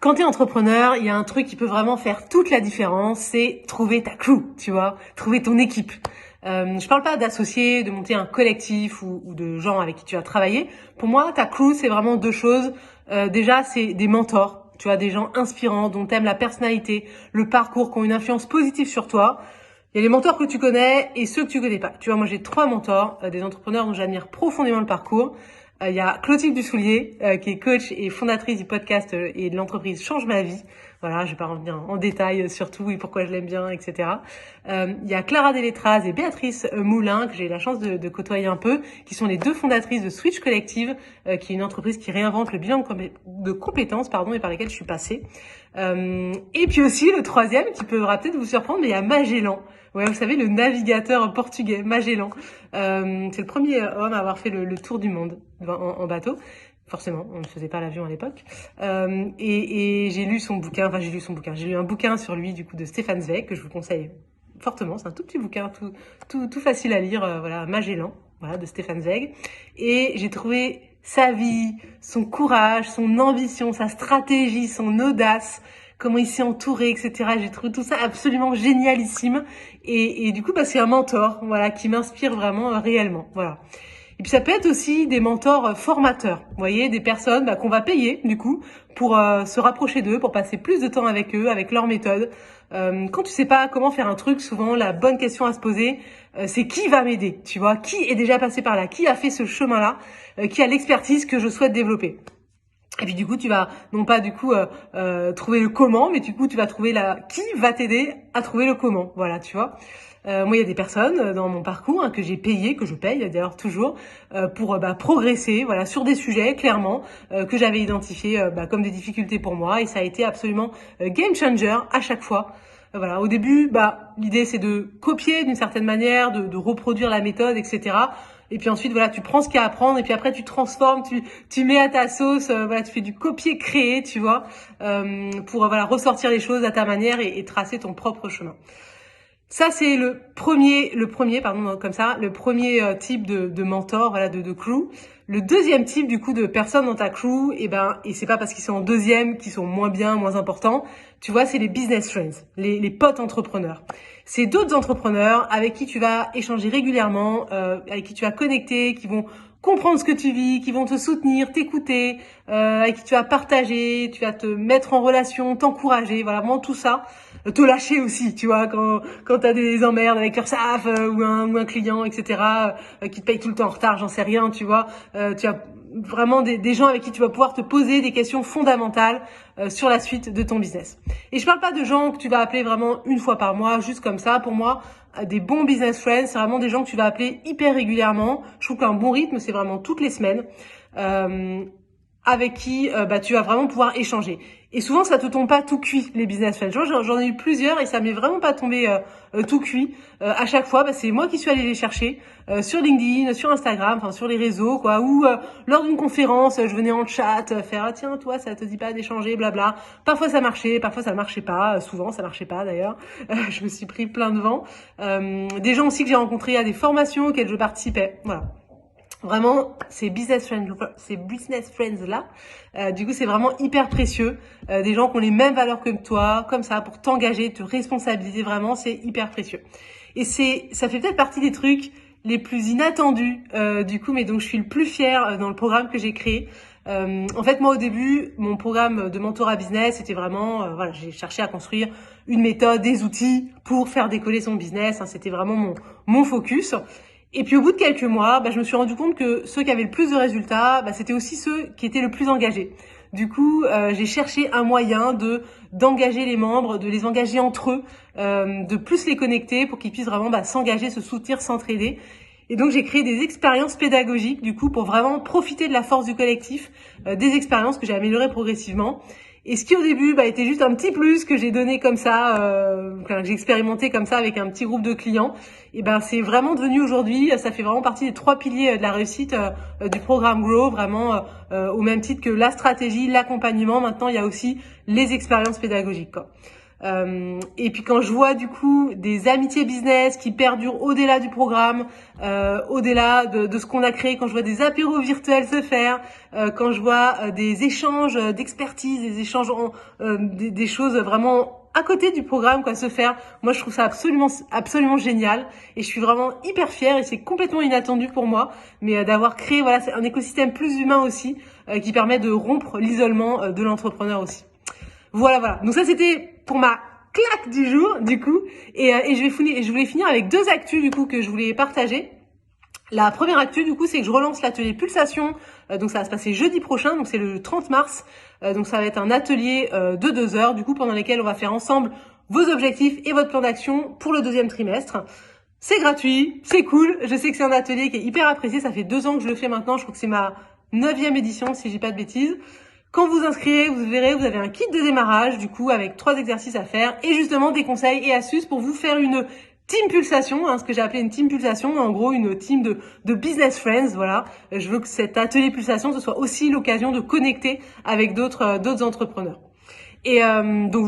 Quand tu es entrepreneur, il y a un truc qui peut vraiment faire toute la différence, c'est trouver ta crew, tu vois, trouver ton équipe. Je parle pas d'associer, de monter un collectif ou de gens avec qui tu vas travailler. Pour moi, ta crew, c'est vraiment deux choses. Déjà, c'est des mentors, tu vois, des gens inspirants, dont t'aimes la personnalité, le parcours, qui ont une influence positive sur toi. Il y a les mentors que tu connais et ceux que tu connais pas. Tu vois, moi j'ai 3 mentors, des entrepreneurs dont j'admire profondément le parcours. Il y a Clotilde Dussoulier, qui est coach et fondatrice du podcast et de l'entreprise Change ma vie. Voilà, je vais pas revenir en détail sur tout et pourquoi je l'aime bien, etc. Il y a Clara Deletraz et Béatrice Moulin, que j'ai eu la chance de côtoyer un peu, qui sont les 2 fondatrices de Switch Collective, qui est une entreprise qui réinvente le bilan de compétences, et par lesquelles je suis passée. Et puis aussi le 3e, qui peut peut-être vous surprendre, mais il y a Magellan. Ouais, vous savez, le navigateur portugais, Magellan. C'est le premier homme à avoir fait le tour du monde en bateau. Forcément, on ne faisait pas l'avion à l'époque. Et j'ai lu son bouquin, j'ai lu un bouquin sur lui, du coup, de Stefan Zweig, que je vous conseille fortement. C'est un tout petit bouquin, tout facile à lire, voilà, Magellan, voilà, de Stefan Zweig. Et j'ai trouvé sa vie, son courage, son ambition, sa stratégie, son audace, comment il s'est entouré, etc. J'ai trouvé tout ça absolument génialissime. Et du coup, c'est un mentor, voilà, qui m'inspire vraiment réellement, voilà. Et puis ça peut être aussi des mentors formateurs, vous voyez, des personnes qu'on va payer du coup pour se rapprocher d'eux, pour passer plus de temps avec eux, avec leurs méthodes. Quand tu sais pas comment faire un truc, souvent la bonne question à se poser, c'est qui va m'aider, tu vois, qui est déjà passé par là, qui a fait ce chemin-là, qui a l'expertise que je souhaite développer. Et puis du coup, tu vas non pas trouver le comment, mais du coup, tu vas trouver qui va t'aider à trouver le comment. Voilà, tu vois. Moi, il y a des personnes dans mon parcours que j'ai payé, que je paye d'ailleurs toujours, pour progresser, voilà, sur des sujets clairement que j'avais identifiés comme des difficultés pour moi, et ça a été absolument game changer à chaque fois. Voilà, au début, l'idée c'est de copier d'une certaine manière, de reproduire la méthode, etc. Et puis ensuite, voilà, tu prends ce qu'il y a à apprendre et puis après tu transformes, tu mets à ta sauce, voilà, tu fais du copier-créer, tu vois, pour ressortir les choses à ta manière et tracer ton propre chemin. Ça c'est le premier type de mentor, voilà, de crew. Le deuxième type du coup de personnes dans ta crew, et c'est pas parce qu'ils sont en deuxième qu'ils sont moins bien, moins importants. Tu vois, c'est les business friends, les potes entrepreneurs. C'est d'autres entrepreneurs avec qui tu vas échanger régulièrement, avec qui tu vas connecter, qui vont comprendre ce que tu vis, qui vont te soutenir, t'écouter, avec qui tu vas partager, tu vas te mettre en relation, t'encourager, voilà, vraiment tout ça. Te lâcher aussi, tu vois, quand t'as des emmerdes avec l'URSSAF ou un client, etc., qui te paye tout le temps en retard, j'en sais rien, tu vois, tu as vraiment des gens avec qui tu vas pouvoir te poser des questions fondamentales sur la suite de ton business. Et je parle pas de gens que tu vas appeler vraiment une fois par mois, juste comme ça. Pour moi, des bons business friends, c'est vraiment des gens que tu vas appeler hyper régulièrement. Je trouve qu'un bon rythme, c'est vraiment toutes les semaines. Avec qui tu vas vraiment pouvoir échanger. Et souvent, ça te tombe pas tout cuit, les business friends. J'en ai eu plusieurs et ça m'est vraiment pas tombé tout cuit. À chaque fois, c'est moi qui suis allée les chercher sur LinkedIn, sur Instagram, enfin sur les réseaux, quoi. Ou lors d'une conférence, je venais en chat faire ah tiens toi, ça te dit pas d'échanger, blabla. Parfois ça marchait, parfois ça marchait pas. Souvent ça marchait pas d'ailleurs. Je me suis pris plein de vent. Des gens aussi que j'ai rencontrés à des formations auxquelles je participais. Voilà. Vraiment, ces business friends là, du coup, c'est vraiment hyper précieux. Des gens qui ont les mêmes valeurs que toi, comme ça, pour t'engager, te responsabiliser, vraiment, c'est hyper précieux. Et ça fait peut-être partie des trucs les plus inattendus, du coup, mais dont je suis le plus fière dans le programme que j'ai créé. En fait, moi, au début, mon programme de mentorat business, c'était vraiment, j'ai cherché à construire une méthode, des outils pour faire décoller son business. C'était vraiment mon focus. Et puis au bout de quelques mois, je me suis rendu compte que ceux qui avaient le plus de résultats, c'était aussi ceux qui étaient le plus engagés. Du coup, j'ai cherché un moyen d'engager les membres, de les engager entre eux, de plus les connecter pour qu'ils puissent vraiment s'engager, se soutenir, s'entraider. Et donc j'ai créé des expériences pédagogiques du coup pour vraiment profiter de la force du collectif, des expériences que j'ai améliorées progressivement. Et ce qui au début était juste un petit plus que j'ai donné comme ça, que j'ai expérimenté comme ça avec un petit groupe de clients, et c'est vraiment devenu aujourd'hui, ça fait vraiment partie des 3 piliers de la réussite du programme Grow, vraiment au même titre que la stratégie, l'accompagnement. Maintenant il y a aussi les expériences pédagogiques, quoi. Et puis quand je vois du coup des amitiés business qui perdurent au-delà du programme, au-delà de ce qu'on a créé, quand je vois des apéros virtuels se faire, quand je vois des échanges d'expertise, des échanges, des choses vraiment à côté du programme quoi se faire, moi je trouve ça absolument génial et je suis vraiment hyper fière et c'est complètement inattendu pour moi, mais d'avoir créé voilà c'est un écosystème plus humain aussi qui permet de rompre l'isolement de l'entrepreneur aussi. Voilà. Donc ça c'était pour ma claque du jour du coup et je voulais finir avec deux actus du coup que je voulais partager. La première actu, du coup, c'est que je relance l'atelier Pulsation. Donc, ça va se passer jeudi prochain. Donc, c'est le 30 mars. Donc, ça va être un atelier de 2 heures, du coup, pendant lesquels on va faire ensemble vos objectifs et votre plan d'action pour le deuxième trimestre. C'est gratuit, c'est cool. Je sais que c'est un atelier qui est hyper apprécié. Ça fait 2 ans que je le fais maintenant. Je crois que c'est ma 9e édition, si je dis pas de bêtises. Quand vous inscrivez, vous verrez, vous avez un kit de démarrage, du coup, avec 3 exercices à faire et justement des conseils et astuces pour vous faire une team pulsation, ce que j'ai appelé une team pulsation, en gros une team de business friends, voilà. Je veux que cet atelier pulsation, ce soit aussi l'occasion de connecter avec d'autres entrepreneurs. Et donc